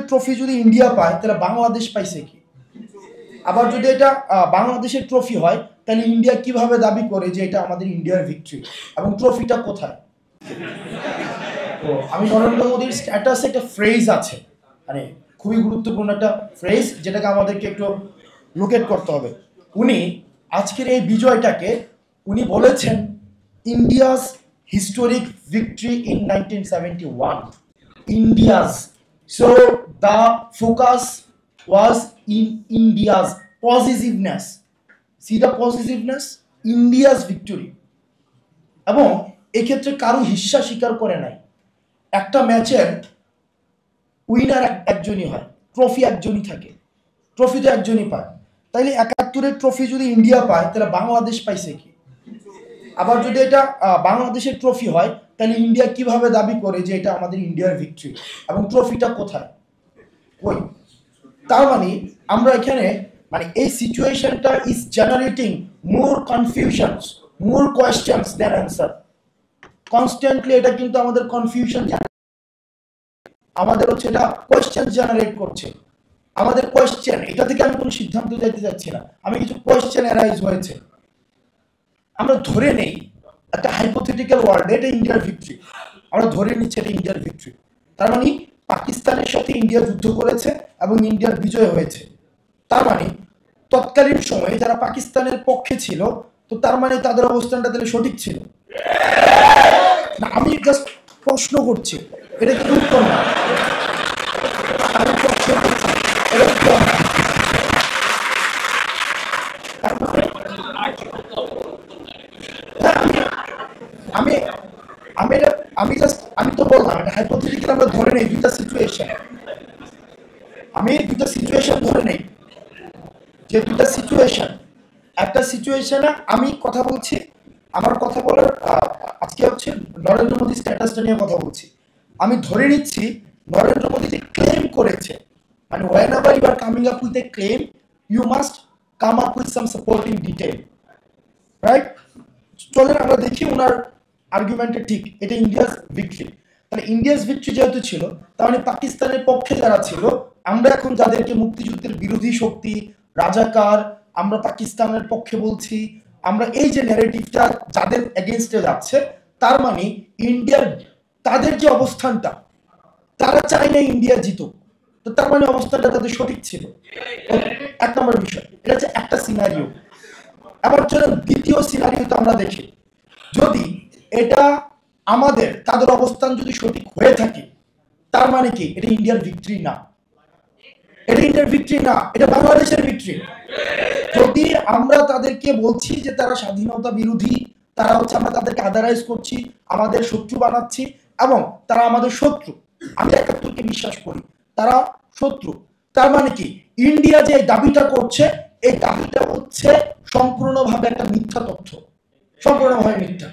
Trophy যদি India পায় তাহলে বাংলাদেশ পাইছে কি? আবার যদি এটা বাংলাদেশের ট্রফি হয় তাহলে ইন্ডিয়া কিভাবে দাবি করে যে এটা আমাদের ইন্ডিয়ার ভিক্টরি, এবং ট্রফিটা কোথায়? তো আমি নরেন্দ্র মোদীর স্ট্যাটাসে একটা ফ্রেজ আছে, মানে খুবই গুরুত্বপূর্ণ একটা ফ্রেজ, যেটাকে আমাদেরকে একটু লোকেট করতে হবে। উনি আজকের এই বিজয়টাকে উনি বলেছেন India's historic victory in 1971। India's, so the focus was in India's positiveness. C the positiveness, India's victory. এবং এক্ষেত্রে কারো হিস্সা স্বীকার করে নাই। একটা ম্যাচের উইনার একজনই হয়, ট্রফি একজনই থাকে, ট্রফি তো একজনই পায়। তাইলে 71-এর ট্রফি যদি ইন্ডিয়া পায় তাহলে বাংলাদেশ পাইছে কি? আবার যদি এটা বাংলাদেশের ট্রফি হয় তাহলে ইন্ডিয়া কিভাবে দাবি করে যে এটা আমাদের ইন্ডিয়ার ভিক্টরি, এবং ট্রফিটা কোথায়? কই? তার মানে আমরা এখানে মানে এই সিচুয়েশনটা is generating more confusions, more questions than answer. Constantly এটা কিন্তু আমাদের কনফিউশন, আমাদের হচ্ছে এটা কোয়েশ্চেন জেনারেট করছে। আমাদের কোয়েশ্চেন, এটা থেকে আমি কোনো সিদ্ধান্ত যেতে চাচ্ছি না, আমি কিছু কোয়েশ্চেন অ্যারাইজ হয়েছে। আমরা ধরে নেই একটা হাইপোথেটিক্যাল ওয়ার্ল্ড, এটা ইন্ডিয়ার ভিক্টরি, আমরা ধরে নিচ্ছি এটা ইন্ডিয়ার ভিক্টরি। তার মানে পাকিস্তানের সাথে ইন্ডিয়া যুদ্ধ করেছে এবং ইন্ডিয়ার বিজয় হয়েছে। তার মানে তৎকালীন সময়ে যারা পাকিস্তানের পক্ষে ছিল, তো তার মানে তাদের অবস্থানটা তাহলে সঠিক ছিল না? আমি জাস্ট প্রশ্ন করছি, এটা কিন্তু উত্তর না। আমি প্রশ্ন করছি, এটা উত্তর না। আমি তো বললাম এটা হাইপোথেটিক্যাল, আমরা ধরে নেই দুইটা সিচুয়েশন। আমি দুইটা সিচুয়েশন ধরে নেই, যে দুইটা সিচুয়েশন, একটা সিচুয়েশনে আমি কথা বলছি, আমার কথা বলার আজকে হচ্ছে নরেন্দ্র মোদী স্ট্যাটাসটা নিয়ে কথা বলছি। আমি ধরে নিচ্ছি নরেন্দ্র মোদী যে ক্লেম করেছে, মানে whenever you are coming up with a claim you must come up with some supporting detail, right? চলেন আমরা দেখি ওনার আর্গুমেন্টে ঠিক এটা ইন্ডিয়াস ভিক্টরি। তাহলে ইন্ডিয়াস ভিক্টরি যেহেতু ছিল, তার মানে পাকিস্তানের পক্ষে যারা ছিল, আমরা এখন যাদেরকে মুক্তিযুদ্ধের বিরোধী শক্তি, রাজাকার, আমরা পাকিস্তানের পক্ষে বলছি, আমরা এই যে ন্যারেটিভটা যাদের এগেইনস্টে যাচ্ছে, তার মানে ইন্ডিয়ার তাদের যে অবস্থানটা, তারা চায় না ইন্ডিয়া জিতুক, তো তার মানে অবস্থানটা তাদের সঠিক ছিল। এক নম্বর বিষয়, এটা হচ্ছে একটা সিনারিও। আবার চলেন দ্বিতীয় সিনারিওতে আমরা দেখি, যদি এটা আমাদের তাদের অবস্থান যদি সঠিক হয়ে থাকে, তার মানে কি এটা ইন্ডিয়ার ভিক্টরি না? এটা ইন্ডিয়ার ভিক্টরি না, এটা বাংলাদেশের ভিক্টরি। যদি আমরা তাদেরকে বলছি যে তারা স্বাধীনতা বিরোধী, তারা হচ্ছে আমরা তাদেরকে আদারাইজ করছি, আমাদের শত্রু বানাচ্ছি, এবং তারা আমাদের শত্রু, আমি 71-কে বিশ্বাস করি তারা শত্রু, তার মানে কি ইন্ডিয়া যে দাবিটা করছে, এই দাবিটা হচ্ছে সম্পূর্ণভাবে একটা মিথ্যা তথ্য, সম্পূর্ণভাবে মিথ্যা।